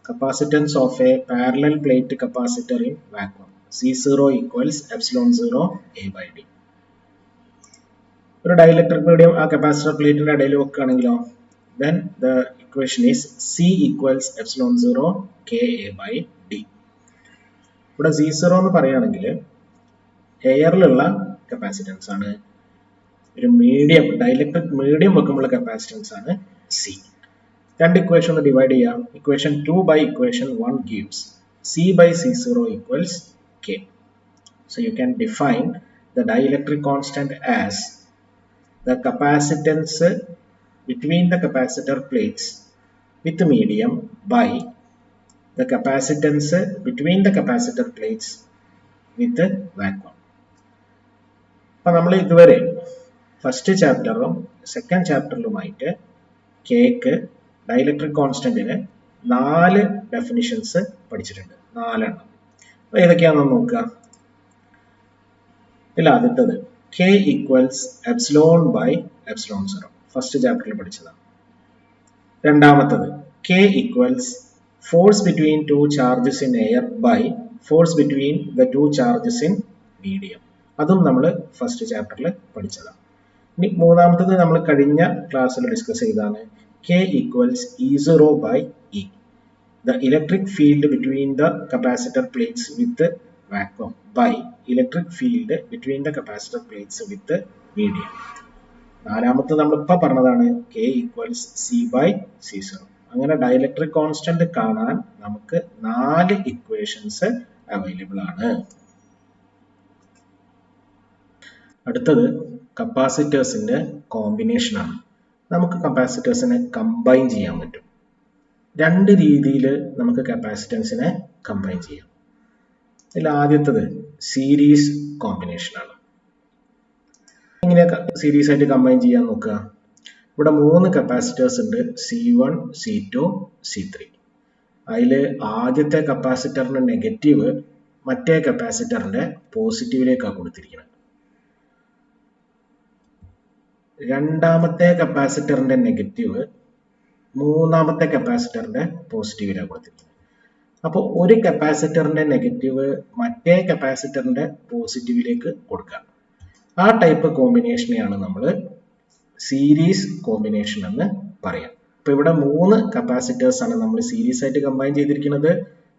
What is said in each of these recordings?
capacitance of a parallel plate capacitor in vacuum. C0 equals epsilon 0 A by D. ഒരു dielectric medium ആ capacitor പ്ലേറ്റിന്റെ ഇടയിൽ വെക്കുകയാണെങ്കിലോ then the equation is C equals epsilon 0 Ka by D. ഇവിടെ C0 എന്ന് പറയുകയാണെങ്കിൽ എയറിലുള്ള capacitance ആണ്. ഒരു medium dielectric medium വെക്കുമ്പോൾ കപ്പാസിറ്റൻസ് ആണ് C. രണ്ട് ഇക്വേഷൻ ഒന്ന് ഡിവൈഡ് ചെയ്യാം. Equation 2 by equation 1 gives C by C0 equals K. So you can define the dielectric constant as the capacitance between the capacitor plates with the medium by the capacitance between the capacitor plates with the vacuum. അപ്പോൾ നമ്മൾ ഇതുവരെ first ചാപ്റ്ററും second ചാപ്റ്ററിലുമായിട്ട് കേക്ക് dielectric കോൺസ്റ്റന്റിന് 4 definitions പഠിച്ചിട്ടുണ്ട്. 4 എണ്ണം. അപ്പോൾ ഏതൊക്കെയാണെന്ന് നോക്കുക. ഇതിൽ ആദ്യത്തേത് K equals epsilon by epsilon 0. First ചാപ്റ്ററിൽ പഠിച്ചതാണ്. രണ്ടാമത്തേത് K equals force between two charges in air by force between the two charges in medium. അതും നമ്മൾ ഫസ്റ്റ് ചാപ്റ്ററിൽ പഠിച്ചതാണ്. ഇനി മൂന്നാമത്തേത് നമ്മൾ കഴിഞ്ഞ ക്ലാസ്സിൽ ഡിസ്കസ് ചെയ്തതാണ് K equals E0 by E. The electric field between the capacitor plates with the vacuum by electric field between the capacitor plates with the medium. നാലാമത്തെ നമ്മൾ ഇപ്പോൾ പറഞ്ഞതാണ് K equals C by C0. അങ്ങനെ dielectric constant കാണാൻ നമുക്ക് 4 equations available ആണ്. അടുത്തത് കപ്പാസിറ്റേഴ്സിന്റെ combination ആണ്. നമുക്ക് കപ്പാസിറ്റേഴ്സിനെ കമ്പൈൻ ചെയ്യാൻ പറ്റും. രണ്ട് രീതിയിൽ നമുക്ക് കപ്പാസിറ്റൻസിനെ കമ്പൈൻ ചെയ്യാം. ഇതിൽ ആദ്യത്തേത് സീരീസ് കോമ്പിനേഷൻ ആണ്. ഇങ്ങനെ സീരീസ് ആയിട്ട് കമ്പൈൻ ചെയ്യാൻ നോക്കുക. ഇവിടെ 3 കപ്പാസിറ്റേഴ്സ് ഉണ്ട്, C1, C2, C3. അതിൽ ആദ്യത്തെ കപ്പാസിറ്ററിന്റെ നെഗറ്റീവ് മറ്റേ കപ്പാസിറ്ററിന്റെ പോസിറ്റീവിലേക്കാണ് കൊടുത്തിരിക്കുന്നത്. രണ്ടാമത്തെ കപ്പാസിറ്ററിന്റെ നെഗറ്റീവ് മൂന്നാമത്തെ കപ്പാസിറ്ററിന്റെ പോസിറ്റീവിലാണ് കൊടുത്തിരിക്കുന്നത്. അപ്പോൾ ഒരു കപ്പാസിറ്ററിന്റെ നെഗറ്റീവ് മറ്റേ കപ്പാസിറ്ററിന്റെ പോസിറ്റീവിലേക്ക് കൊടുക്കുക. ആ ടൈപ്പ് കോമ്പിനേഷനെയാണ് നമ്മൾ സീരീസ് കോമ്പിനേഷൻ എന്ന് പറയാം. ഇപ്പൊ ഇവിടെ 3 കപ്പാസിറ്റേഴ്സ് ആണ് നമ്മൾ സീരീസ് ആയിട്ട് കമ്പൈൻ ചെയ്തിരിക്കുന്നത്,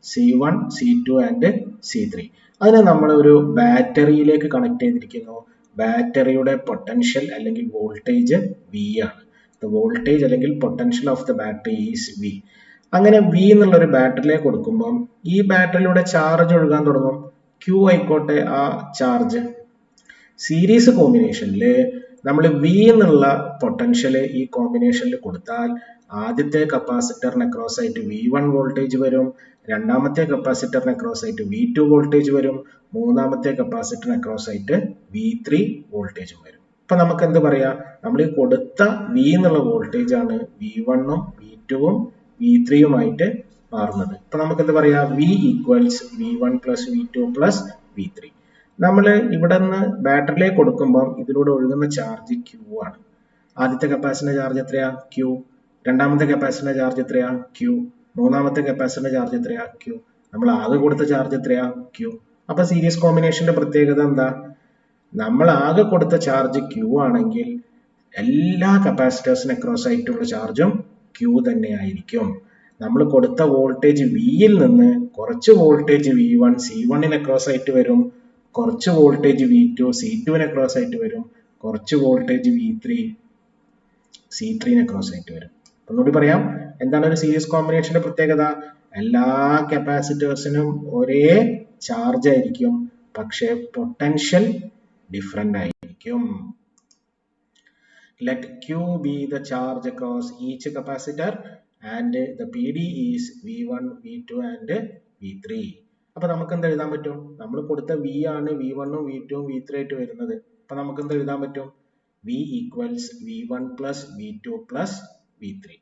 C1, C2 ആൻഡ് C3. അതിനെ നമ്മൾ ഒരു ബാറ്ററിയിലേക്ക് കണക്ട് ചെയ്തിരിക്കുന്നു. ബാറ്ററിയുടെ പൊട്ടൻഷ്യൽ അല്ലെങ്കിൽ വോൾട്ടേജ് V ആണ്. The voltage അല്ലെങ്കിൽ potential of the battery is V. അങ്ങനെ V എന്നുള്ള ഒരു ബാറ്ററിയിലേക്ക് കൊടുക്കുമ്പോൾ ഈ ബാറ്ററിയിലൂടെ ചാർജ് ഒഴുകാൻ തുടങ്ങും. Q ആയിക്കോട്ടെ ആ ചാർജ്. സീരീസ് കോമ്പിനേഷനിൽ നമ്മൾ V എന്നുള്ള പൊട്ടൻഷ്യൽ ഈ കോമ്പിനേഷനിൽ കൊടുത്താൽ ആദ്യത്തെ കപ്പാസിറ്ററിന് അക്രോസ് ആയിട്ട് V1 വോൾട്ടേജ് വരും, രണ്ടാമത്തെ കപ്പാസിറ്ററിന് അക്രോസ് ആയിട്ട് V2 വോൾട്ടേജ് വരും, മൂന്നാമത്തെ കപ്പാസിറ്ററിന് അക്രോസ് ആയിട്ട് V3 വോൾട്ടേജ് വരും. അപ്പൊ നമുക്ക് എന്ത് പറയാം, നമ്മൾ ഈ കൊടുത്ത V എന്നുള്ള വോൾട്ടേജ് ആണ് V1ഉം V2ഉം V3യുമായിട്ട് മാറുന്നത്. അപ്പൊ നമുക്ക് എന്ത് പറയാം, V equals V1 plus V2 plus V3. നമ്മൾ ഇവിടെ നിന്ന് ബാറ്ററിയിലേക്ക് കൊടുക്കുമ്പോൾ ഇതിലൂടെ ഒഴുകുന്ന ചാർജ് Q ആണ്. ആദ്യത്തെ കപ്പാസിറ്ററിന്റെ ചാർജ് എത്രയാ, Q. രണ്ടാമത്തെ കപ്പാസിറ്ററിന്റെ ചാർജ് എത്രയാ, Q. മൂന്നാമത്തെ കപ്പാസിറ്ററിന്റെ ചാർജ് എത്രയാ, Q. നമ്മൾ ആകെ കൊടുത്ത ചാർജ് എത്രയാ, Q. അപ്പൊ സീരീസ് കോമ്പിനേഷന്റെ പ്രത്യേകത എന്താ, നമ്മൾ ആകെ കൊടുത്ത ചാർജ് Q ആണെങ്കിൽ എല്ലാ കപ്പാസിറ്റേഴ്സിന് അക്രോസ് ആയിട്ടുള്ള ചാർജും Q തന്നെ ആയിരിക്കും. നമ്മൾ കൊടുത്ത വോൾട്ടേജ് Vയിൽ നിന്ന് കുറച്ച് വോൾട്ടേജ് V1 C1ന് അക്രോസ് ആയിട്ട് വരും, കുറച്ച് വോൾട്ടേജ് V2 C2ന് അക്രോസ് ആയിട്ട് വരും, കുറച്ച് വോൾട്ടേജ് V3 C3ന് അക്രോസ് ആയിട്ട് വരും. ഒന്നുകൂടി പറയാം, എന്താണ് ഒരു സീരീസ് കോമ്പിനേഷന്റെ പ്രത്യേകത, എല്ലാ കപ്പാസിറ്റേഴ്സിനും ഒരേ ചാർജ് ആയിരിക്കും, പക്ഷേ പൊട്ടൻഷ്യൽ ഡിഫറെന്റ് ആയിരിക്കും. Let Q be the charge across each capacitor and the PD is V1, V2 and V3. അപ്പൊ നമുക്ക് എന്ത് എഴുതാൻ പറ്റും, നമ്മൾ കൊടുത്ത V ആണ് V1ഉം V2ഉം V3 ആയിട്ട് വരുന്നത്. അപ്പൊ നമുക്ക് എന്ത് എഴുതാൻ പറ്റും, V equals V1 plus V2 plus V3.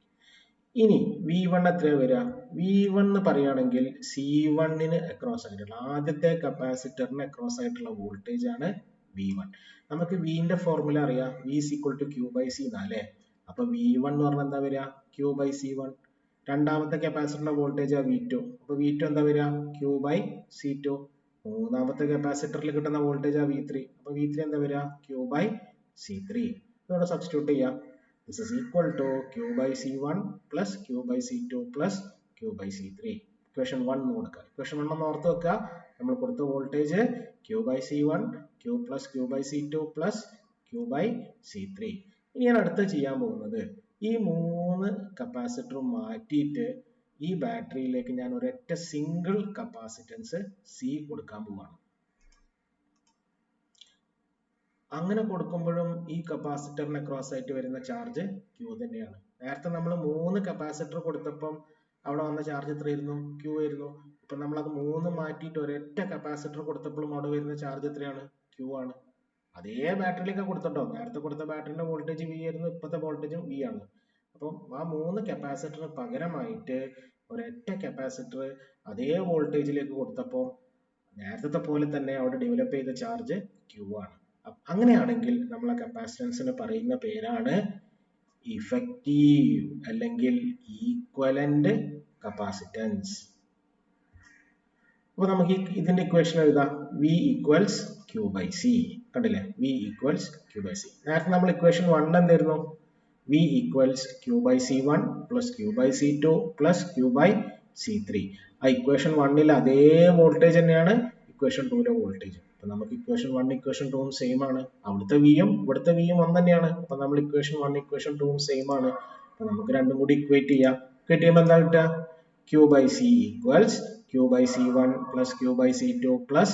ഇനി V1 എത്രയാണ് വരിക, V1 എന്ന് പറയുകയാണെങ്കിൽ C1ന് അക്രോസ് ആയിട്ടുള്ള ആദ്യത്തെ കപ്പാസിറ്ററിന് അക്രോസ് ആയിട്ടുള്ള വോൾട്ടേജ് ആണ് V1. നമുക്ക് വിന്റെ ഫോർമുല അറിയാം, V is equal to Q by C എന്നാ അല്ലേ. അപ്പൊ V1 എന്ന് പറഞ്ഞാൽ എന്താ വരിക, Q by C1. രണ്ടാമത്തെ കപ്പാസിറ്ററിന്റെ വോൾട്ടേജ് V2. അപ്പോൾ V2 എന്താ വരിക? Q by C2. മൂന്നാമത്തെ കപ്പാസിറ്ററിൽ കിട്ടുന്ന വോൾട്ടേജ് V3. അപ്പോൾ V3 എന്താ വരിക? Q by C3. ഇവിടെ സബ്സ്റ്റിറ്റ്യൂട്ട് ചെയ്യാം. This is equal to Q by C1 plus Q by C2 plus Q by C3. Equation 1 കൊടുക്കുക. ഇക്വേഷൻ 1 ഒന്ന് ഓർത്ത് വെക്കുക. നമ്മൾ കൊടുത്ത voltage Q by C1, Q plus Q by C2 plus Q by C3. ഇനി ഞാൻ അടുത്ത് ചെയ്യാൻ പോകുന്നത് ഈ 3 കപ്പാസിറ്ററും മാറ്റിയിട്ട് ഈ ബാറ്ററിയിലേക്ക് ഞാൻ ഒരൊറ്റ സിംഗിൾ കപ്പാസിറ്റൻസ് C കൊടുക്കാൻ പോവാണ്. അങ്ങനെ കൊടുക്കുമ്പോഴും ഈ കപ്പാസിറ്ററിന് ക്രോസ് ആയിട്ട് വരുന്ന ചാർജ് Q തന്നെയാണ്. നേരത്തെ നമ്മൾ 3 കപ്പാസിറ്റർ കൊടുത്തപ്പം അവിടെ വന്ന ചാർജ് എത്രയായിരുന്നു? Q ആയിരുന്നു. ഇപ്പൊ നമ്മൾ അത് 3 മാറ്റിയിട്ട് ഒരൊറ്റ കപ്പാസിറ്റർ കൊടുത്തപ്പോഴും അവിടെ വരുന്ന ചാർജ് എത്രയാണ്? Q ആണ്. അതേ ബാറ്ററിയിലേക്ക് കൊടുത്തിട്ടോ. നേരത്തെ കൊടുത്ത ബാറ്ററിന്റെ വോൾട്ടേജ് V ആയിരുന്നു, ഇപ്പോഴത്തെ വോൾട്ടേജും V ആണ്. അപ്പം ആ 3 കപ്പാസിറ്ററിന് പകരമായിട്ട് ഒരൊറ്റ കപ്പാസിറ്റർ അതേ വോൾട്ടേജിലേക്ക് കൊടുത്തപ്പോൾ നേരത്തെ പോലെ തന്നെ അവിടെ ഡെവലപ്പ് ചെയ്ത ചാർജ് Q ആണ്. അങ്ങനെയാണെങ്കിൽ നമ്മൾ ആ കപ്പാസിറ്റൻസിന് പറയുന്ന പേരാണ് ഇഫക്റ്റീവ് അല്ലെങ്കിൽ ഈക്വലന്റ് കപ്പാസിറ്റൻസ്. അപ്പോൾ നമുക്ക് ഇതിന്റെ ഇക്വേഷൻ എഴുതാം. V equals Q by C. കണ്ടില്ലേ? V equals Q by C. നേരത്തെ നമ്മൾ ഇക്വേഷൻ 1 എന്തായിരുന്നു? V equals Q by C1 plus Q by C2 plus Q by C3. ആ ഇക്വേഷൻ 1ൽ അതേ വോൾട്ടേജ് തന്നെയാണ് ഇക്വേഷൻ 2ലെ വോൾട്ടേജ്. അപ്പൊ നമുക്ക് ഇക്വേഷൻ 1 ഇക്വേഷൻ 2 സെയിം ആണ്. അവിടുത്തെ വിയും ഇവിടുത്തെ വിയും ഒന്ന് തന്നെയാണ്. അപ്പൊ നമ്മൾ ഇക്വേഷൻ 1 ഇക്വേഷൻ 2 സെയിം ആണ്. അപ്പൊ നമുക്ക് രണ്ടും കൂടി ഇക്വേറ്റ് ചെയ്യാം. ഇക്വേറ്റ് ചെയ്യുമ്പോൾ എന്താ കിട്ടുക? Q by C equals Q by C1 plus Q by C2 plus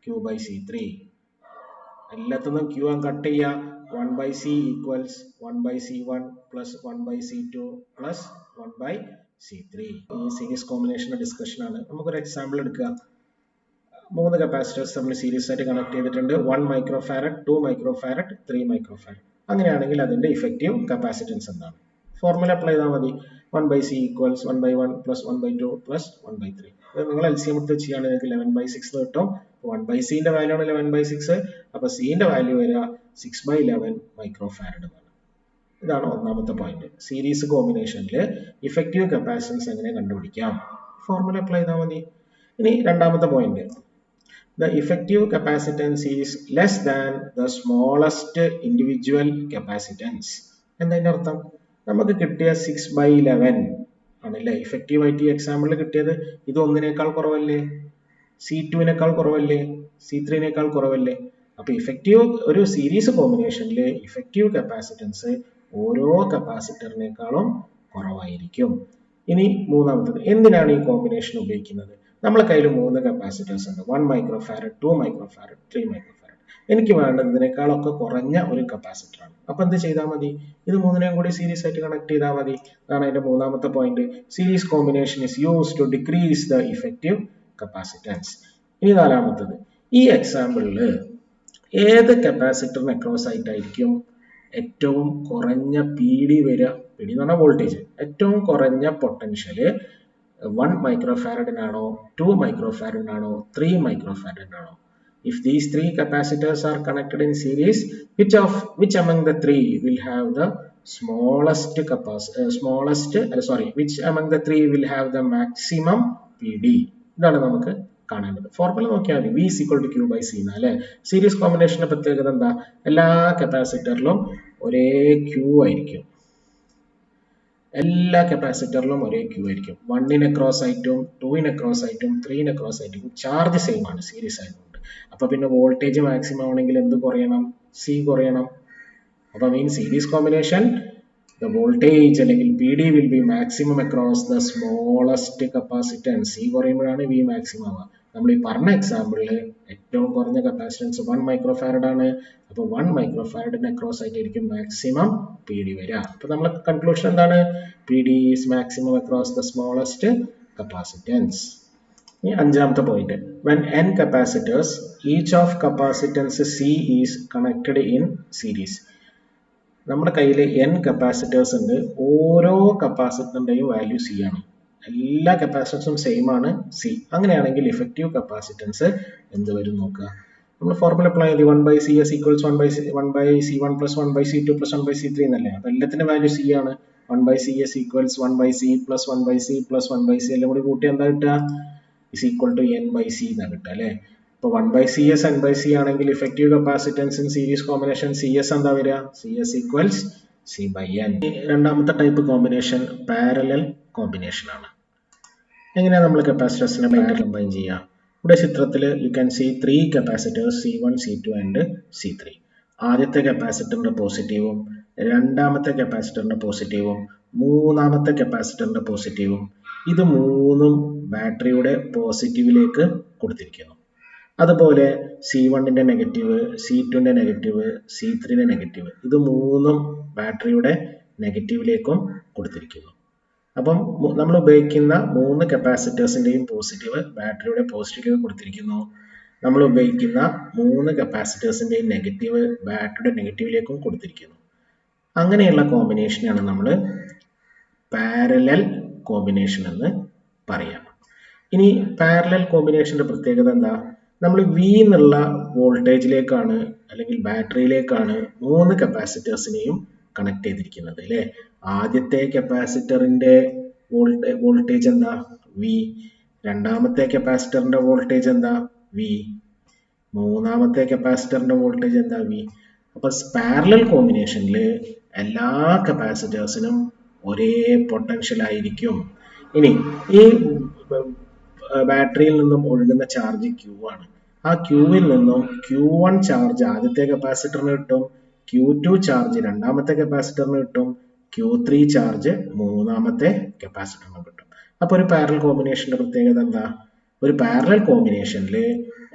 Q by C3. എല്ലാത്തിനും Q കട്ട് ചെയ്യാം. 1 by C equals 1 by C1 plus 1 by C2 plus 1 by C3. ഈ സീരീസ് കോമ്പിനേഷന്റെ ഡിസ്കഷൻ ആണ്. നമുക്കൊരു example എടുക്കുക. 3 capacitors തമ്മിൽ series ആയിട്ട് connect ചെയ്തിട്ടുണ്ട്. 1 microfarad, 2 microfarad, 3 microfarad. അങ്ങനെയാണെങ്കിൽ അതിന്റെ ഇഫക്റ്റീവ് കപ്പാസിറ്റൻസ് എന്താണ്? ഫോർമുല അപ്ലൈ ചെയ്താൽ മതി. 1 by C equals 1 by 1 plus 1 by 2 plus 1 by 3. നിങ്ങൾ LCM എടുത്ത് ചെയ്യുകയാണെങ്കിൽ നിങ്ങൾക്ക് 11 by 6 കിട്ടും. 1 by C ന്റെ വാല്യൂ ആണ് 11 by 6. അപ്പോൾ C ന്റെ വാല്യൂ വരിക 6 by 11 മൈക്രോഫാരഡ് ആണ്. ഇതാണ് ഒന്നാമത്തെ പോയിന്റ്. സീരീസ് കോമ്പിനേഷനിൽ ഇഫക്റ്റീവ് കപ്പാസിറ്റൻസ് എങ്ങനെ കണ്ടുപിടിക്കാം? ഫോർമുല അപ്ലൈ ചെയ്താൽ മതി. ഇനി രണ്ടാമത്തെ point, the effective capacitance is less than the smallest individual capacitance. എന്താ അർത്ഥം? നമുക്ക് കിട്ടിയ 6 by 11 ആണല്ലേ ഇഫക്റ്റീവ് ആയിട്ട് ഈ എക്സാമ്പിളിൽ കിട്ടിയത്. ഇത് ഒന്നിനേക്കാൾ കുറവല്ലേ? C2 കുറവല്ലേ? C3 കുറവല്ലേ? അപ്പൊ ഇഫക്റ്റീവ് ഒരു സീരീസ് കോമ്പിനേഷനിൽ ഇഫക്റ്റീവ് കപ്പാസിറ്റൻസ് ഓരോ കപ്പാസിറ്ററിനേക്കാളും കുറവായിരിക്കും. ഇനി മൂന്നാമത്തത്, എന്തിനാണ് ഈ കോമ്പിനേഷൻ ഉപയോഗിക്കുന്നത്? നമ്മളെ കയ്യിൽ 3 കപ്പാസിറ്റേഴ്സ് ഉണ്ട്. 1 മൈക്രോഫാരഡ്, 2 മൈക്രോഫാരഡ്, 3 മൈക്രോഫാരഡ്. എനിക്ക് വേണ്ടത് ഇതിനേക്കാളൊക്കെ കുറഞ്ഞ ഒരു കപ്പാസിറ്റർ ആണ്. അപ്പൊ എന്ത് ചെയ്താൽ മതി? ഇത് 3നെയും കൂടി സീരീസ് ആയിട്ട് കണക്ട് ചെയ്താൽ മതി. അതാണ് അതിന്റെ മൂന്നാമത്തെ point. Series combination is used to decrease the effective capacitance. ഇനി നാലാമത്തത്, ഈ എക്സാമ്പിളിൽ ഏത് കപ്പാസിറ്ററിന് അക്രോസ് ആയിട്ടായിരിക്കും ഏറ്റവും കുറഞ്ഞ PD വരിക? PD എന്ന് പറഞ്ഞാൽ വോൾട്ടേജ്. ഏറ്റവും കുറഞ്ഞ potential 1 മൈക്രോഫാരഡിനാണോ, 2 മൈക്രോഫാരഡിനാണോ, 3 മൈക്രോഫാരഡിനാണോ? If these 3 capacitors are connected in series, which among the 3 will have the which among the 3 will have the maximum PD? ഇതാണ് നമുക്ക് കാണേണ്ടത്. ഫോർമുല നോക്കിയാൽ മതി. V is equal to Q by C എന്നാലേ. Series കോമ്പിനേഷന്റെ പ്രത്യേകത എന്താ? എല്ലാ കപ്പാസിറ്ററിലും ഒരേ Q ആയിരിക്കും. എല്ലാ കപ്പാസിറ്ററിലും ഒരേ Q ആയിരിക്കും. 1ന് ക്രോസ് ആയിട്ടും 2ന് ക്രോസ് ആയിട്ടും 3ന് ക്രോസ് ആയിട്ടും ചാർജ് സെയിം ആണ് സീരീസ് ആയതുകൊണ്ട്. അപ്പൊ പിന്നെ വോൾട്ടേജ് മാക്സിമം ആവണമെങ്കിൽ എന്ത് കുറയണം? C കുറയണം. അപ്പൊ മീൻ സീരീസ് കോമ്പിനേഷൻ the voltage അല്ലെങ്കിൽ PD will be maximum across the smallest capacitance. C കുറയുമ്പോഴാണ് V maximum ആവുക. നമ്മൾ ഈ പറഞ്ഞ എക്സാമ്പിളിൽ ഏറ്റവും കുറഞ്ഞ കപ്പാസിറ്റൻസ് 1 മൈക്രോഫാരഡ് ആണ്. അപ്പോൾ 1 മൈക്രോഫാരഡിന് അക്രോസ് ആയിട്ടായിരിക്കും മാക്സിമം PD വരിക. അപ്പോൾ നമ്മളെ കൺക്ലൂഷൻ എന്താണ്? PD is maximum across the smallest capacitance. ഇനി അഞ്ചാമത്തെ point, when n capacitors, each of capacitance C is connected in series. നമ്മുടെ കയ്യിൽ n കപ്പാസിറ്റേഴ്സ് ഉണ്ട്. ഓരോ കപ്പാസിറ്ററിന്റെയും വാല്യൂ C ആണ്. എല്ലാ കപ്പാസിറ്റൻസും സെയിം ആണ് C. അങ്ങനെയാണെങ്കിൽ ഇഫക്റ്റീവ് കപ്പാസിറ്റൻസ് എന്ത് വരും നോക്കുക. നമ്മൾ ഫോർമുല അപ്ലൈ ചെയ്ത് 1 by CS equals 1 by C1 plus 1 by C2 plus 1 by C3 എന്നല്ലേ. അപ്പൊ എല്ലാത്തിന്റെ വാല്യൂ C ആണ്. 1/CS equals 1/C plus 1/C plus 1/C എല്ലാം കൂടി കൂട്ടി എന്താ കിട്ടുക? is equal to N/C എന്നാ കിട്ടുക അല്ലേ? അപ്പോൾ 1/CS N/C ആണെങ്കിൽ effective capacitance in series combination CS എന്താ വരിക? CS equals C/N. രണ്ടാമത്തെ ടൈപ്പ് കോമ്പിനേഷൻ പാരലൽ കോമ്പിനേഷൻ ആണ്. എങ്ങനെയാണ് നമ്മൾ കപ്പാസിറ്റേഴ്സിനെ കമ്പൈൻ ചെയ്യുക? ഇവിടെ ചിത്രത്തിൽ you can see 3 capacitors C1, C2 and C3. ആദ്യത്തെ കപ്പാസിറ്ററിന്റെ പോസിറ്റീവും രണ്ടാമത്തെ കപ്പാസിറ്ററിന്റെ പോസിറ്റീവും മൂന്നാമത്തെ കപ്പാസിറ്ററിന്റെ പോസിറ്റീവും ഇത് മൂന്നും ബാറ്ററിയുടെ പോസിറ്റീവിലേക്ക് കൊടുത്തിരിക്കുന്നു. അതുപോലെ C1ന്റെ നെഗറ്റീവ്, C2ന്റെ നെഗറ്റീവ്, C3ന്റെ നെഗറ്റീവ് ഇത് മൂന്നും ബാറ്ററിയുടെ നെഗറ്റീവിലേക്കും കൊടുത്തിരിക്കുന്നു. അപ്പം നമ്മൾ ഉപയോഗിക്കുന്ന 3 കപ്പാസിറ്റേഴ്സിന്റെയും പോസിറ്റീവ് ബാറ്ററിയുടെ പോസിറ്റീവ് കൊടുത്തിരിക്കുന്നു. നമ്മൾ ഉപയോഗിക്കുന്ന 3 കപ്പാസിറ്റേഴ്സിന്റെയും നെഗറ്റീവ് ബാറ്ററിയുടെ നെഗറ്റീവിലേക്കും കൊടുത്തിരിക്കുന്നു. അങ്ങനെയുള്ള കോമ്പിനേഷനാണ് നമ്മൾ പാരലൽ കോമ്പിനേഷൻ എന്ന് പറയാം. ഇനി പാരലൽ കോമ്പിനേഷന്റെ പ്രത്യേകത എന്താ? നമ്മൾ V എന്നുള്ള വോൾട്ടേജിലേക്കാണ് അല്ലെങ്കിൽ ബാറ്ററിയിലേക്കാണ് 3 കപ്പാസിറ്റേഴ്സിനെയും കണക്ട് ചെയ്തിരിക്കുന്നത് അല്ലേ? ആദ്യത്തെ കപ്പാസിറ്ററിന്റെ വോൾട്ടേജ് എന്താ? V. രണ്ടാമത്തെ കപ്പാസിറ്ററിന്റെ വോൾട്ടേജ് എന്താ? V. മൂന്നാമത്തെ കപ്പാസിറ്ററിന്റെ വോൾട്ടേജ് എന്താ? V. അപ്പൊ പാരലൽ കോമ്പിനേഷനിൽ എല്ലാ കപ്പാസിറ്റേഴ്സിനും ഒരേ പൊട്ടൻഷ്യൽ ആയിരിക്കും. ഇനി ഈ ബാറ്ററിയിൽ നിന്നും ഒഴുകുന്ന ചാർജ് Q ആണ്. ആ Qവിൽ നിന്നും Q1 ചാർജ് ആദ്യത്തെ കപ്പാസിറ്ററിന് കിട്ടും, Q2 ചാർജ് രണ്ടാമത്തെ കപ്പാസിറ്ററിന് കിട്ടും, Q3 ചാർജ് മൂന്നാമത്തെ കപ്പാസിറ്ററിന് കിട്ടും. അപ്പൊ ഒരു പാരലൽ കോമ്പിനേഷന്റെ പ്രത്യേകത എന്താ? ഒരു പാരലൽ കോമ്പിനേഷനിൽ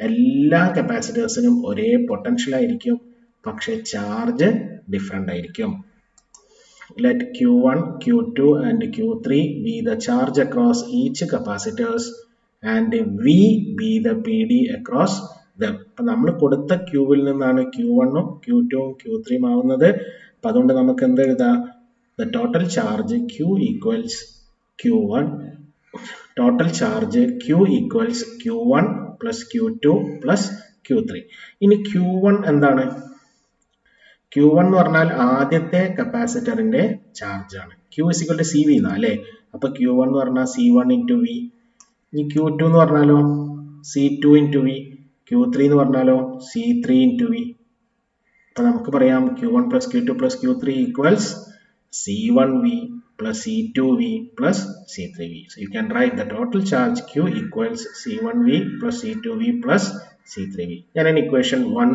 എല്ലാ കപ്പാസിറ്റേഴ്സിനും ഒരേ പൊട്ടൻഷ്യൽ ആയിരിക്കും, പക്ഷെ ചാർജ് ഡിഫറെന്റ് ആയിരിക്കും. Let Q1, Q2 and Q3 be the charge across each capacitors and V be the PD across them. അപ്പോൾ നമ്മൾ കൊടുത്ത Qവിൽ നിന്നാണ് Q1ഉം Q2ഉം Q3ഉം ആവുന്നത്. അപ്പം അതുകൊണ്ട് നമുക്ക് എന്ത് എഴുതാം? The total charge Q equals Q1. Total charge Q equals Q1 plus Q2 plus Q3. ഇനി Q1 എന്താണ്? Q1 എന്ന് പറഞ്ഞാൽ ആദ്യത്തെ കപ്പാസിറ്ററിന്റെ ചാർജ് ആണ്. Q is equal to CV എന്നാ അല്ലേ? അപ്പൊ Q1 എന്ന് പറഞ്ഞാൽ C1 into V. ഇനി Q2 എന്ന് പറഞ്ഞാലോ C2 into V. Q3 എന്ന് പറഞ്ഞാലോ C3 into V. അപ്പൊ നമുക്ക് പറയാം Q1 plus Q2 plus Q3 equals C1V plus C2V plus C3V. So you can write the total charge Q equals C1V plus C2V plus C3V. ഞാൻ equation 1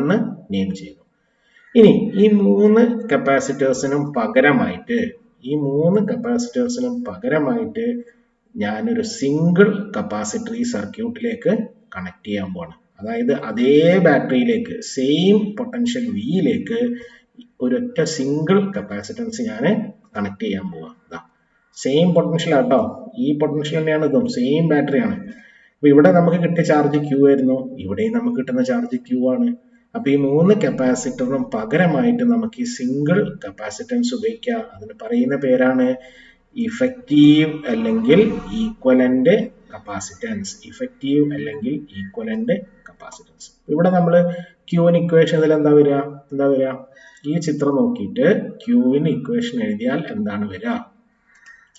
name ചെയ്തു. ഇനി ഈ 3 കപ്പാസിറ്റേഴ്സിനും പകരമായിട്ട് ഞാനൊരു സിംഗിൾ കപ്പാസിറ്ററി സർക്യൂട്ടിലേക്ക് കണക്ട് ചെയ്യാൻ പോവാണ്. അതായത് അതേ ബാറ്ററിയിലേക്ക് സെയിം പൊട്ടൻഷ്യൽ വിയിലേക്ക് ഒരൊറ്റ സിംഗിൾ കപ്പാസിറ്റൻസ് ഞാൻ കണക്ട് ചെയ്യാൻ പോവാ. സെയിം പൊട്ടൻഷ്യൽ ആട്ടോ, ഈ പൊട്ടൻഷ്യൽ തന്നെയാണ് ഇതും, സെയിം ബാറ്ററിയാണ്. അപ്പൊ ഇവിടെ നമുക്ക് കിട്ടിയ ചാർജ് Q ആയിരുന്നു, ഇവിടെയും നമുക്ക് കിട്ടുന്ന ചാർജ് Q ആണ്. അപ്പൊ ഈ 3 കപ്പാസിറ്ററിനും പകരമായിട്ട് നമുക്ക് ഈ സിംഗിൾ കപ്പാസിറ്റൻസ് ഉപയോഗിക്കാം. അതിന് പറയുന്ന പേരാണ് ഇഫക്റ്റീവ് അല്ലെങ്കിൽ ഈക്വലന്റ് കപ്പാസിറ്റൻസ്. ഇഫക്റ്റീവ് അല്ലെങ്കിൽ ഈക്വലന്റ് കപ്പാസിറ്റൻസ്. ഇവിടെ നമ്മൾ ക്യൂവിന് ഇക്വേഷൻ എന്താ വരിക? ഈ ചിത്രം നോക്കിയിട്ട് ക്യൂവിന് ഇക്വേഷൻ എഴുതിയാൽ എന്താണ് വരിക?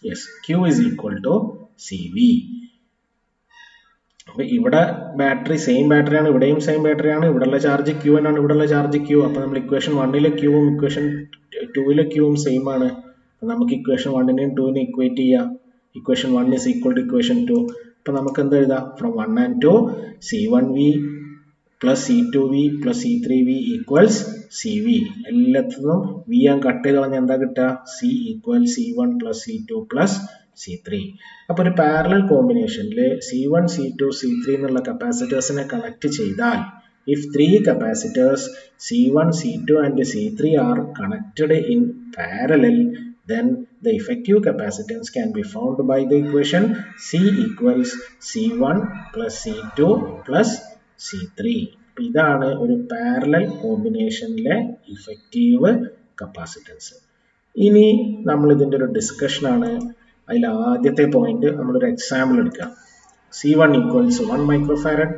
Yes, Q is equal to CV. അപ്പൊ ഇവിടെ ബാറ്ററി സെയിം ബാറ്ററിയാണ്, ഇവിടെയും സെയിം ബാറ്ററിയാണ്. ഇവിടെയുള്ള ചാർജ് Q ആണ്, ഇവിടെയുള്ള ചാർജ് Q. അപ്പൊ നമ്മൾ ഇക്വേഷൻ 1ലെ Qവും ഇക്വേഷൻ 2ലെ Qവും സെയിം ആണ്. നമുക്ക് ഇക്വേഷൻ 1നെയും 2നെയും ഇക്വേറ്റ് ചെയ്യാം. Equation 1 is equal to equation 2. അപ്പൊ നമുക്ക് എന്ത് എഴുതാം? From 1 and 2 C1V plus C2V plus C3V equals CV. എല്ലാത്തിനും V ഞാൻ കട്ട് ചെയ്ത് കളഞ്ഞാൽ എന്താ കിട്ടുക? C equal C1 plus C2 plus C3. അപ്പൊ ഒരു പാരലൽ കോമ്പിനേഷനിൽ C1, C2, C3 എന്നുള്ള കപ്പാസിറ്റേഴ്സിനെ കണക്ട് ചെയ്താൽ if 3 capacitors C1, C2 and C3 are connected in parallel, then the effective capacitance can be found by the equation C equals C1 plus C2 plus C3. ഇതാണ് ഒരു parallel കോമ്പിനേഷനിലെ effective capacitance. ഇനി നമ്മൾ ഇതിന്റെ ഒരു discussion ആണ്. അതിൽ ആദ്യത്തെ point നമ്മളൊരു എക്സാമ്പിൾ എടുക്കാം. C1 equals 1 microfarad,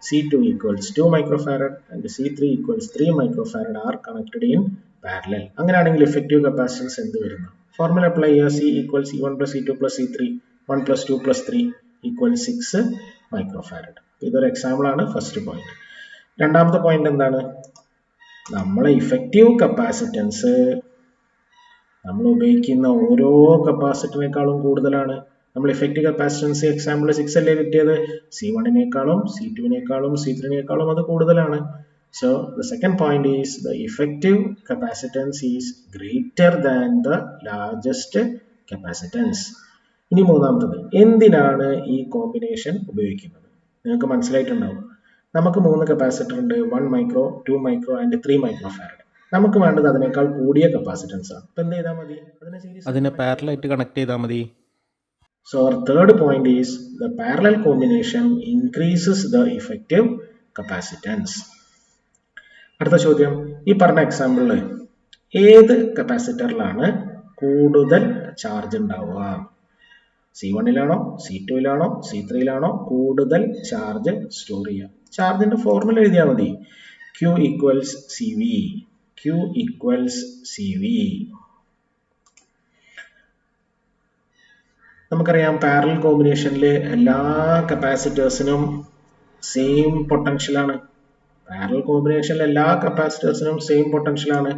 C2 equals 2 microfarad and C3 equals 3 microfarad are connected in parallel. അങ്ങനെയാണെങ്കിൽ ഇഫക്റ്റീവ് കപ്പാസിറ്റൻസ് എന്ത് വരുന്നു? ഫോർമുല അപ്ലൈ ചെയ്യുക. C equal C1 plus C2 plus C3 1 plus 2 plus 3 equal 6 micro farad. ഇതൊരു example ആണ്, first point. രണ്ടാമത്തെ point എന്താണ്? നമ്മളെ effective capacitance നമ്മൾ ഉപയോഗിക്കുന്ന ഓരോ കപ്പാസിറ്ററിനേക്കാളും കൂടുതലാണ്. നമ്മൾ ഇഫക്റ്റീവ് കപ്പാസിറ്റൻസ് എക്സാമ്പിൾ 6 അല്ലേ കിട്ടിയത്? C1നേക്കാളും C2നേക്കാളും C3നേക്കാളും അത് കൂടുതലാണ്. So the second point is the effective capacitance is greater than the largest capacitance. ഇനി മൂന്നാമത്തത്, എന്തിനാണ് ഈ കോമ്പിനേഷൻ ഉപയോഗിക്കുന്നത്? നിങ്ങൾക്ക് മനസ്സിലായിട്ടുണ്ടാവും. നമുക്ക് 3 കപ്പാസിറ്റർ ഉണ്ട്, 1 micro, 2 micro and 3 micro farad. നമുക്ക് വേണ്ടത് അതിനേക്കാൾ കൂടിയ കപ്പാസിറ്റൻസ് ആണ്. അപ്പൊ എന്ത് ചെയ്താൽ മതി? അതിനെ പാരലായിട്ട് കണക്ട് ചെയ്താൽ മതി. So our third point is the parallel combination increases the effective capacitance. അടുത്ത ചോദ്യം, ഈ പറഞ്ഞ എക്സാമ്പിളിൽ ഏത് കപ്പാസിറ്ററിലാണ് കൂടുതൽ ചാർജ് ഉണ്ടാവുക? C1ലാണോ C2ലാണോ C3ലാണോ കൂടുതൽ ചാർജ് സ്റ്റോർ ചെയ്യുക? ചാർജിന്റെ ഫോർമുല എഴുതിയാൽ മതി. Q equals CV. Q equals CV. നമുക്കറിയാം പാരലൽ കോമ്പിനേഷനിൽ എല്ലാ കപ്പാസിറ്റേഴ്സിനും സെയിം പൊട്ടൻഷ്യലാണ്. പാരലൽ കോമ്പിനേഷനിൽ എല്ലാ കപ്പാസിറ്റേഴ്സിനും സെയിം പൊട്ടൻഷ്യലാണ്.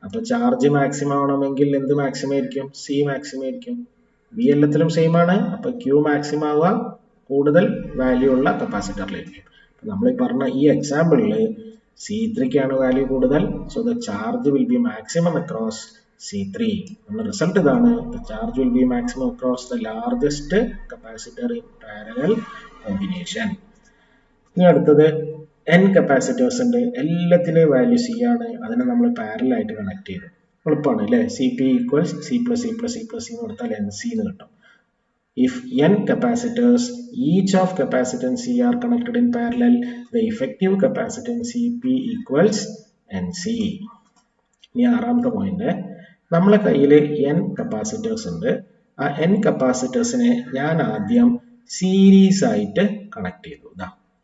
അപ്പൊ ചാർജ് മാക്സിമം ആവണമെങ്കിൽ എന്ത് മാക്സിമം ആയിരിക്കും? C മാക്സിമം ആയിരിക്കും. V എല്ലാത്തിലും സെയിം ആണ്. അപ്പൊ Q മാക്സിമം ആവുക കൂടുതൽ വാല്യൂ ഉള്ള കപ്പാസിറ്ററിലായിരിക്കും. നമ്മൾ ഈ പറഞ്ഞ ഈ എക്സാമ്പിളിൽ C3ക്കാണ് വാല്യൂ കൂടുതൽ. So the charge will be maximum across C3. നമ്മുടെ റിസൾട്ട് ഇതാണ്. The charge will be maximum across the largest capacitor in parallel combination. ഇനി അടുത്തത് n കപ്പാസിറ്റേഴ്സ് ഉണ്ട്, എല്ലാത്തിൻ്റെയും വാല്യൂ C ആണ്. അതിനെ നമ്മൾ പാരലായിട്ട് കണക്ട് ചെയ്തു. എളുപ്പമാണ് അല്ലേ? CP equals C plus C plus C plus C എന്ന് കൊടുത്താൽ NC എന്ന് കിട്ടും. If n capacitors, each of capacitance C are connected in parallel, the effective capacitance CP equals NC. ഇനി ആറാമത്തെ പോയിന്റ്, നമ്മളെ കയ്യിൽ n കപ്പാസിറ്റേഴ്സ് ഉണ്ട്. ആ n കപ്പാസിറ്റേഴ്സിനെ ഞാൻ ആദ്യം സീരീസ് ആയിട്ട് കണക്ട് ചെയ്തു.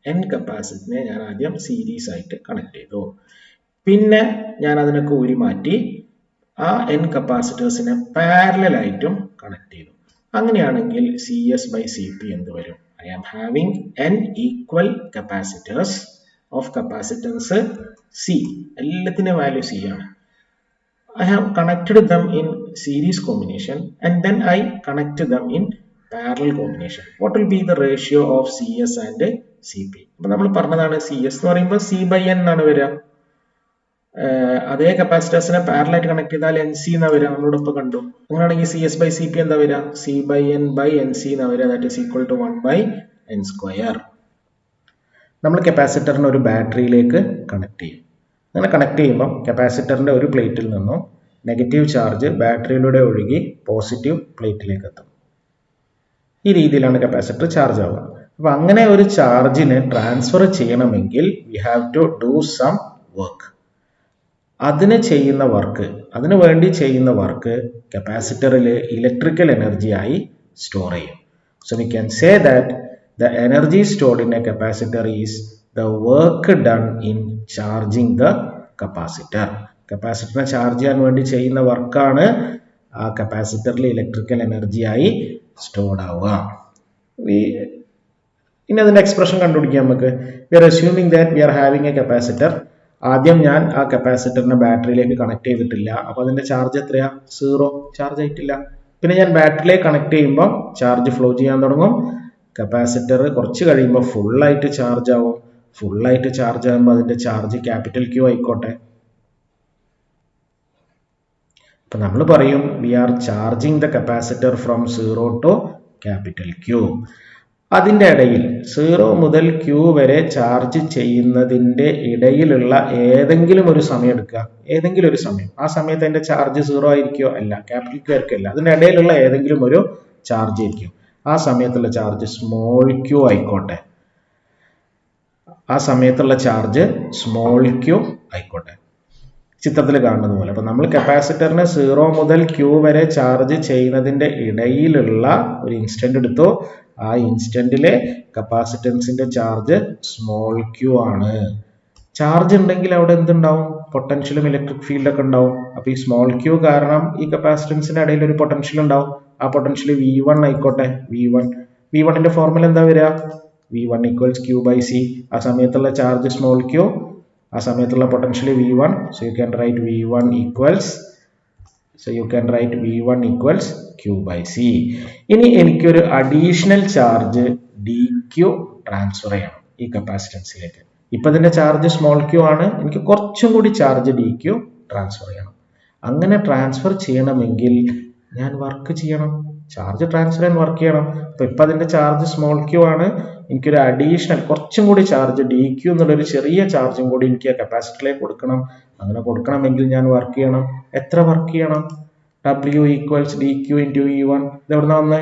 n കപ്പാസിറ്ററിനെ ഞാൻ ആദ്യം സീരീസ് ആയിട്ട് കണക്ട് ചെയ്തു. പിന്നെ ഞാൻ അതിനൊക്കെ ഊരി മാറ്റി ആ n കപ്പാസിറ്റേഴ്സിനെ പാരലൽ ആയിട്ടും കണക്ട് ചെയ്തു. അങ്ങനെയാണെങ്കിൽ CS by CP എന്ത് വരും? I am having n equal capacitors of capacitance C. എല്ലാത്തിൻ്റെ വാല്യൂ C ആണ്. I have connected them in series combination and then I connect them in parallel combination. What will be the ratio of CS and CP? അപ്പോൾ നമ്മൾ പറഞ്ഞതാണ് CS എന്ന് പറയുമ്പോൾ C by N ആണ് വരിക. അതേ കപ്പാസിറ്റേഴ്സിനെ പാരലായിട്ട് കണക്ട് ചെയ്താൽ NC എന്നാ വരിക. നമ്മളോടൊപ്പം കണ്ടു. അങ്ങനെയാണെങ്കിൽ CS by CP എന്താ വരിക? C by N by NC എന്നാ വരിക. That is equal to 1 by N square. നമ്മൾ കപ്പാസിറ്ററിനെ ഒരു ബാറ്ററിയിലേക്ക് കണക്ട് ചെയ്യും. അങ്ങനെ കണക്ട് ചെയ്യുമ്പോൾ കപ്പാസിറ്ററിന്റെ ഒരു പ്ലേറ്റിൽ നിന്നും നെഗറ്റീവ് ചാർജ് ബാറ്ററിയിലൂടെ ഒഴുകി പോസിറ്റീവ് പ്ലേറ്റിലേക്ക് എത്തും. ഈ രീതിയിലാണ് കപ്പാസിറ്റർ ചാർജ് ആവുക. അപ്പൊ അങ്ങനെ ഒരു ചാർജിനെ ട്രാൻസ്ഫർ ചെയ്യണമെങ്കിൽ we have to do some work. അതിന് വേണ്ടി ചെയ്യുന്ന വർക്ക് കപ്പാസിറ്ററിൽ ഇലക്ട്രിക്കൽ എനർജി ആയി സ്റ്റോർ ചെയ്യും. So we can say that the energy stored in a capacitor is the work done in charging the capacitor. കപ്പാസിറ്ററിനെ ചാർജ് ചെയ്യാൻ വേണ്ടി ചെയ്യുന്ന വർക്കാണ് ആ കപ്പാസിറ്ററിൽ ഇലക്ട്രിക്കൽ എനർജി ആയി സ്റ്റോർഡ് ആവുക. ഇനി അതിന്റെ എക്സ്പ്രഷൻ കണ്ടുപിടിക്കാം നമുക്ക്. We are assuming that we are having a capacitor. ആദ്യം ഞാൻ ആ കപ്പാസിറ്ററിനെ ബാറ്ററിയിലേക്ക് കണക്ട് ചെയ്തിട്ടില്ല. അപ്പൊ അതിന്റെ ചാർജ് എത്രയാ? 0. ചാർജ് ആയിട്ടില്ല. പിന്നെ ഞാൻ ബാറ്ററിയിലേക്ക് കണക്ട് ചെയ്യുമ്പോൾ ചാർജ് ഫ്ലോ ചെയ്യാൻ തുടങ്ങും. കപ്പാസിറ്റർ കുറച്ച് കഴിയുമ്പോൾ ഫുള്ളായിട്ട് ചാർജ് ആവും. ഫുള്ളായിട്ട് ചാർജ് ആകുമ്പോൾ അതിന്റെ ചാർജ് ക്യാപിറ്റൽ Q ആയിക്കോട്ടെ. അപ്പൊ നമ്മൾ പറയും we are charging the capacitor from 0 to capital Q. അതിൻ്റെ ഇടയിൽ 0 മുതൽ Q വരെ ചാർജ് ചെയ്യുന്നതിൻ്റെ ഇടയിലുള്ള ഏതെങ്കിലും ഒരു സമയം എടുക്കുക. ഏതെങ്കിലും ഒരു സമയം. ആ സമയത്ത് അതിന്റെ ചാർജ് 0 ആയിരിക്കുമോ? അല്ല. ക്യാപിറ്റൽ Q ആയിരിക്കില്ല. അതിൻ്റെ ഇടയിലുള്ള ഏതെങ്കിലും ഒരു ചാർജ് ആയിരിക്കും. ആ സമയത്തുള്ള ചാർജ് സ്മോൾ Q ആയിക്കോട്ടെ. ആ സമയത്തുള്ള ചാർജ് സ്മോൾ Q ആയിക്കോട്ടെ. ചിത്രത്തിൽ കാണുന്നത് പോലെ. അപ്പൊ നമ്മൾ കപ്പാസിറ്ററിനെ 0 മുതൽ Q വരെ ചാർജ് ചെയ്യുന്നതിന്റെ ഇടയിലുള്ള ഒരു ഇൻസ്റ്റന്റ് എടുത്തു. ആ ഇൻസ്റ്റന്റിലെ കപ്പാസിറ്റൻസിന്റെ ചാർജ് സ്മോൾ Q ആണ്. ചാർജ് ഉണ്ടെങ്കിൽ അവിടെ എന്തുണ്ടാവും? പൊട്ടൻഷ്യലും ഇലക്ട്രിക് ഫീൽഡൊക്കെ ഉണ്ടാവും. അപ്പോൾ ഈ സ്മോൾ ക്യൂ കാരണം ഈ കപ്പാസിറ്റൻസിന്റെ ഇടയിൽ ഒരു പൊട്ടൻഷ്യൽ ഉണ്ടാവും. ആ പൊട്ടൻഷ്യൽ V1 ആയിക്കോട്ടെ. V1ന്റെ ഫോർമുല എന്താ വരിക? V1 equals Q by C. ആ സമയത്തുള്ള ചാർജ് സ്മോൾ ക്യൂ, ആ സമയത്തുള്ള potential V1. So you can write V1 equals Q by C. ഇനി എനിക്കൊരു അഡീഷണൽ ചാർജ് dQ ട്രാൻസ്ഫർ ചെയ്യണം ഈ കപ്പാസിറ്റൻസിലേക്ക്. ഇപ്പൊ ഇതിന്റെ ചാർജ് സ്മോൾ ക്യൂ ആണ്, എനിക്ക് കുറച്ചും കൂടി ചാർജ് dQ ട്രാൻസ്ഫർ ചെയ്യണം. അങ്ങനെ ട്രാൻസ്ഫർ ചെയ്യണമെങ്കിൽ ഞാൻ വർക്ക് ചെയ്യണം, ചാർജ് ട്രാൻസ്ഫർ ചെയ്യാൻ വർക്ക് ചെയ്യണം. അപ്പൊ ഇപ്പൊ അതിന്റെ ചാർജ് സ്മോൾ ക്യൂ ആണ്, എനിക്കൊരു അഡീഷണൽ കുറച്ചും കൂടി ചാർജ് dQ എന്നുള്ളൊരു ചെറിയ ചാർജും കൂടി എനിക്ക് കപ്പാസിറ്ററിലേക്ക് കൊടുക്കണം. അങ്ങനെ കൊടുക്കണമെങ്കിൽ ഞാൻ വർക്ക് ചെയ്യണം. എത്ര വർക്ക് ചെയ്യണം? W equals dQ into V1. ഇത് എവിടുന്ന വന്നേ?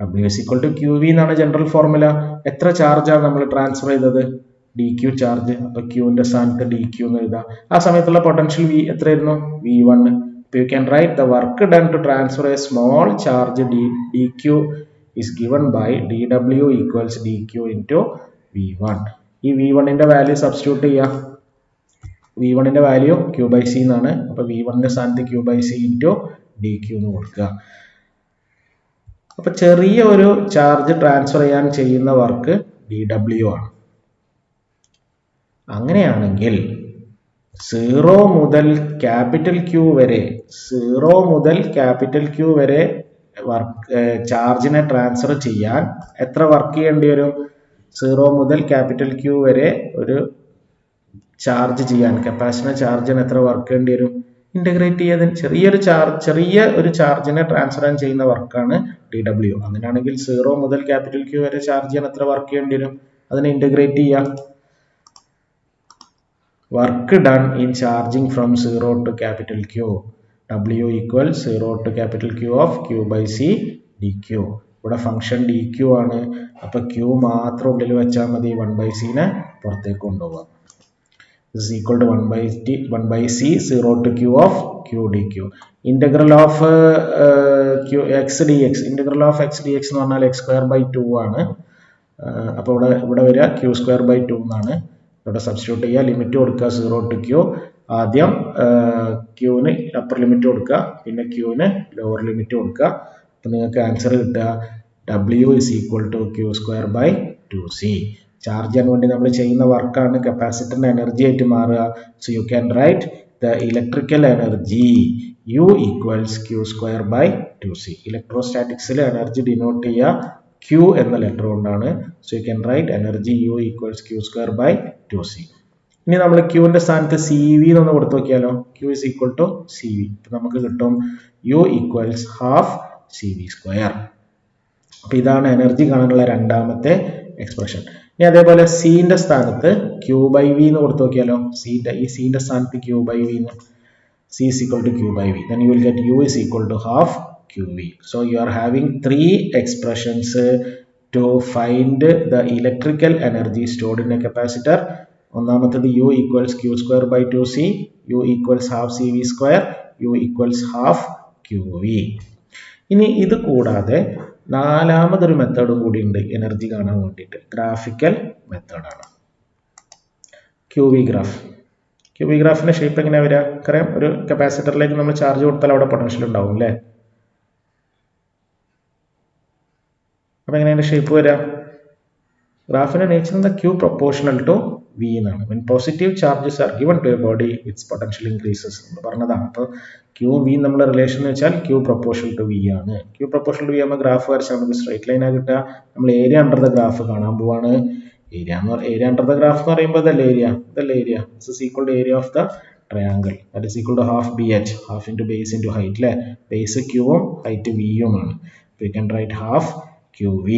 W is equal to QV എന്നാണ് ജനറൽ ഫോർമുല. എത്ര ചാർജാണ് നമ്മൾ ട്രാൻസ്ഫർ ചെയ്തത്? dQ charge. അപ്പൊ ക്യൂവിന്റെ സ്ഥാനത്ത് dQ എന്ന് എഴുതാം. ആ സമയത്തുള്ള പൊട്ടൻഷ്യൽ V എത്രയായിരുന്നു? V1. അപ്പൊ you can write the work done to transfer a small charge dQ is given by dW equals dQ into V1. ഈ V1ന്റെ വാല്യൂ സബ്സ്റ്റിറ്റ്യൂട്ട് ചെയ്യാം. V1ന്റെ വാല്യൂ Q by C എന്നാണ്. അപ്പൊ V1ന്റെ സ്ഥാനത്ത് Q by C into dQ എന്ന് കൊടുക്കുക. അപ്പൊ ചെറിയ ഒരു ചാർജ് ട്രാൻസ്ഫർ ചെയ്യാൻ ചെയ്യുന്ന വർക്ക് dW ആണ്. അങ്ങനെയാണെങ്കിൽ 0 മുതൽ ക്യാപിറ്റൽ Q വരെ വർക്ക് ചാർജിനെ ട്രാൻസ്ഫർ ചെയ്യാൻ എത്ര വർക്ക് ചെയ്യേണ്ടി വരും? 0 മുതൽ ക്യാപിറ്റൽ Q വരെ ഒരു ചാർജ് ചെയ്യാൻ കപ്പാസിറ്റർ ചാർജിന് എത്ര വർക്ക് ചെയ്യേണ്ടി വരും? ഇന്റഗ്രേറ്റ് ചെയ്യാൻ ചെറിയ ഒരു ചാർജിനെ ട്രാൻസ്ഫർ ചെയ്യുന്ന വർക്കാണ് dW. അങ്ങനെയാണെങ്കിൽ 0 മുതൽ ക്യാപിറ്റൽ Q വരെ ചാർജ് ചെയ്യാൻ എത്ര വർക്ക് ചെയ്യേണ്ടി വരും? അതിനെ ഇന്റഗ്രേറ്റ് ചെയ്യാം. Work done in charging from 0 to capital Q. W equals 0 to capital Q of Q by C dQ. ഇവിടെ ഫംഗ്ഷൻ dQ ആണ്. അപ്പൊ Q മാത്രം ഉള്ളിൽ വെച്ചാൽ മതി, 1 by C നെ പുറത്തേക്ക് കൊണ്ടുപോകാം. This is equal to 1 by C 0 to Q of Q dQ. Integral of x dx. Integral of x dx എന്ന് പറഞ്ഞാൽ x square by 2 ആണ്. അപ്പോൾ ഇവിടെ വരിക Q square by 2 എന്നാണ്. ഇവിടെ സബ്സ്റ്റിറ്റ്യൂട്ട് ചെയ്യുക, ലിമിറ്റ് കൊടുക്കുക 0 to Q. ആദ്യം Qന് അപ്പർ ലിമിറ്റ് കൊടുക്കുക, പിന്നെ Qന് ലോവർ ലിമിറ്റ് കൊടുക്കുക. അപ്പൊ നിങ്ങൾക്ക് ആൻസർ കിട്ടുക W is equal to Q square by 2C. Charge ചെയ്യാൻ വേണ്ടി നമ്മൾ ചെയ്യുന്ന വർക്കാണ് കപ്പാസിറ്ററിന്റെ എനർജി ആയിട്ട് മാറുക. So you can write the electrical energy U equals Q square by 2C. ഇലക്ട്രോസ്റ്റാറ്റിക്സിൽ എനർജി ഡിനോട്ട് ചെയ്യുക Q എന്ന ലെറ്റർ കൊണ്ടാണ്. So you can write energy U equals Q square by 2C. ഇനി നമ്മൾ Qന്റെ സ്ഥാനത്ത് CV എന്നൊന്ന് കൊടുത്തു നോക്കിയാലോ. Q is equal to CV. നമുക്ക് കിട്ടും U equals half CV square. അപ്പൊ ഇതാണ് എനർജി കാണാനുള്ള രണ്ടാമത്തെ എക്സ്പ്രഷൻ. ഇനി അതേപോലെ സിന്റെ സ്ഥാനത്ത് Q by V എന്ന് കൊടുത്തു നോക്കിയാലോ. ഈ സിന്റെ സ്ഥാനത്ത് Q by V എന്ന്. C is equal to Q by V. Then you will get U is equal to half QV. So you are having 3 expressions to find the electrical energy stored in a capacitor. ഒന്നാമത്തേത് U equals Q square by 2C, U equals half CV square, U equals half QV. ഇനി ഇത് കൂടാതെ നാലാമതൊരു മെത്തേഡും കൂടി ഉണ്ട് energy കാണാൻ വേണ്ടിയിട്ട്. Graphical മെത്തേഡാണ് QV graph. QV ഗ്രാഫിന്റെ ഷേപ്പ് എങ്ങനെയാ വരിക? അറിയാം, ഒരു കപ്പാസിറ്ററിലേക്ക് നമ്മൾ ചാർജ് കൊടുത്താൽ അവിടെ പൊട്ടൻഷ്യൽ ഉണ്ടാവും അല്ലേ? അപ്പൊ എങ്ങനെയാണ് ഷേപ്പ് വരിക? ഗ്രാഫിന്റെ നേച്ചർ എന്താ? Q proportional to V എന്നാണ്. When positive charges are given to a body, its potential increases എന്ന് പറഞ്ഞതാണ്. അപ്പോൾ Q V നമ്മുടെ റിലേഷൻ എന്ന് വെച്ചാൽ Q proportional to V ആണ്. Q proportional to V ആകുമ്പോൾ ഗ്രാഫ് വരച്ചാൽ നമുക്ക് സ്ട്രൈറ്റ് ലൈൻ ആയി കിട്ടുക. നമ്മൾ ഏരിയ അണ്ടർ ദ ഗ്രാഫ് കാണാൻ പോവാണ്. ഏരിയ അണ്ടർ ദ ഗ്രാഫ് എന്ന് പറയുമ്പോൾ ഇതല്ലേ area. This is equal to area of the triangle. That is equal to half BH, half into base into height അല്ലേ? ബേസ് Q ഉം ഹൈറ്റ് V ഉം ആണ്. We can write half QV.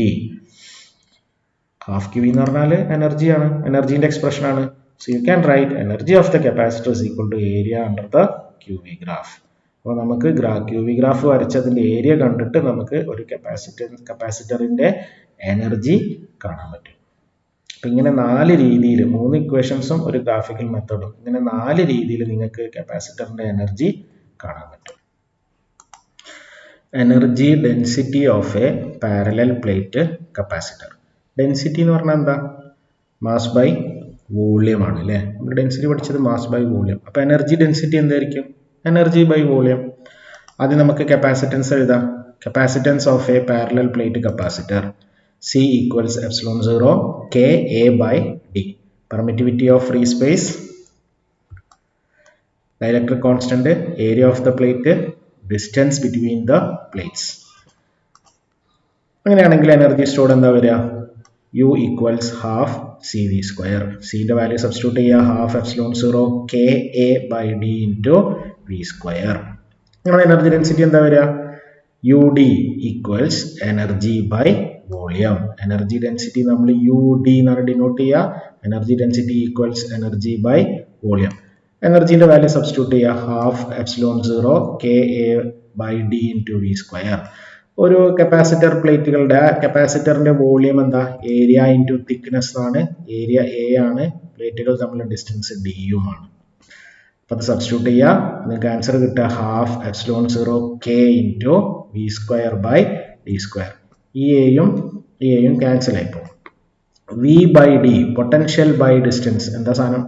Half QV എന്ന് പറഞ്ഞാൽ എനർജിയാണ്, എനർജിന്റെ expression ആണ്. So you can write energy of the capacitor is equal to area under the QV graph. അപ്പോൾ നമുക്ക് QV ഗ്രാഫ് വരച്ചതിന്റെ ഏരിയ കണ്ടിട്ട് നമുക്ക് ഒരു കപ്പാസിറ്ററിന്റെ എനർജി കാണാൻ പറ്റും. അപ്പൊ ഇങ്ങനെ 4 രീതിയിൽ, 3 ഇക്വേഷൻസും ഒരു ഗ്രാഫിക്കൽ മെത്തേഡും, ഇങ്ങനെ 4 രീതിയിൽ നിങ്ങൾക്ക് കപ്പാസിറ്ററിന്റെ എനർജി കാണാൻ പറ്റും. Energy density of a parallel plate capacitor. Density എന്ന് പറഞ്ഞാൽ എന്താ? മാസ് ബൈ വോളിയം ആണ് അല്ലേ. നമ്മൾ ഡെൻസിറ്റി പഠിച്ചത് മാസ് ബൈ വോളിയം. അപ്പോൾ എനർജി ഡെൻസിറ്റി എന്തായിരിക്കും? Energy by volume. ആദ്യം നമുക്ക് കപ്പാസിറ്റൻസ് എഴുതാം. Capacitance of a parallel plate capacitor C equals epsilon 0 K A by D. Permittivity of free space, dielectric constant, area of the plate, distance between the plates. അങ്ങനെയാണെങ്കിൽ energy stored എന്താ വരിക? U equals half CV square. C ന്റെ value substitute ചെയ്യുക. Half epsilon 0 K A by D into V square. അങ്ങനെ energy density എന്താ വരിക? UD equals energy by volume. Energy density നമ്മൾ UD എന്നാണ് ഡിനോട്ട് ചെയ്യുക. Energy density equals energy by volume. എനർജിന്റെ value substitute ചെയ്യുക. Half epsilon 0 KA by D into V square. ഒരു capacitor പ്ലേറ്റുകളുടെ കപ്പാസിറ്ററിന്റെ വോളിയം എന്താ? ഏരിയ ഇൻറ്റു തിക്നെസ് ആണ്. ഏരിയ A ആണ്. പ്ലേറ്റുകൾ തമ്മിലുള്ള ഡിസ്റ്റൻസ് D യുമാണ്. അപ്പോൾ അത് സബ്സ്റ്റിറ്റ്യൂട്ട് ചെയ്യുക. നിങ്ങൾക്ക് ആൻസർ കിട്ടുക half epsilon 0 K into V square by D square. ഈ എയും ക്യാൻസൽ ആയി പോകും. V by D potential by distance എന്താ സാധനം?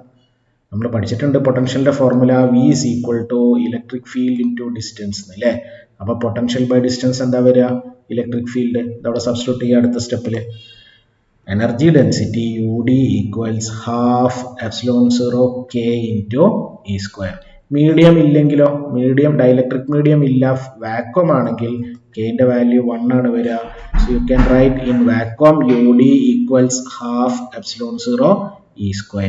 നമ്മൾ പഠിച്ചിട്ടുണ്ട് പൊട്ടൻഷ്യലിന്റെ formula V is equal to electric field into distance അല്ലേ. അപ്പോൾ പൊട്ടൻഷ്യൽ ബൈ ഡിസ്റ്റൻസ് എന്താ വരിക? Electric field. ഇതവിടെ സബ്സ്റ്റിറ്റ്യൂട്ട് ചെയ്യുക അടുത്ത സ്റ്റെപ്പിൽ. Energy density UD equals half epsilon 0 K into E square. Medium ഇല്ലെങ്കിലോ? മീഡിയം ഡൈലക്ട്രിക് മീഡിയം ഇല്ല, വാക്വം ആണെങ്കിൽ Kന്റെ വാല്യൂ 1 ആണ് വരിക. So you can write in vacuum UD equals half epsilon 0 E square.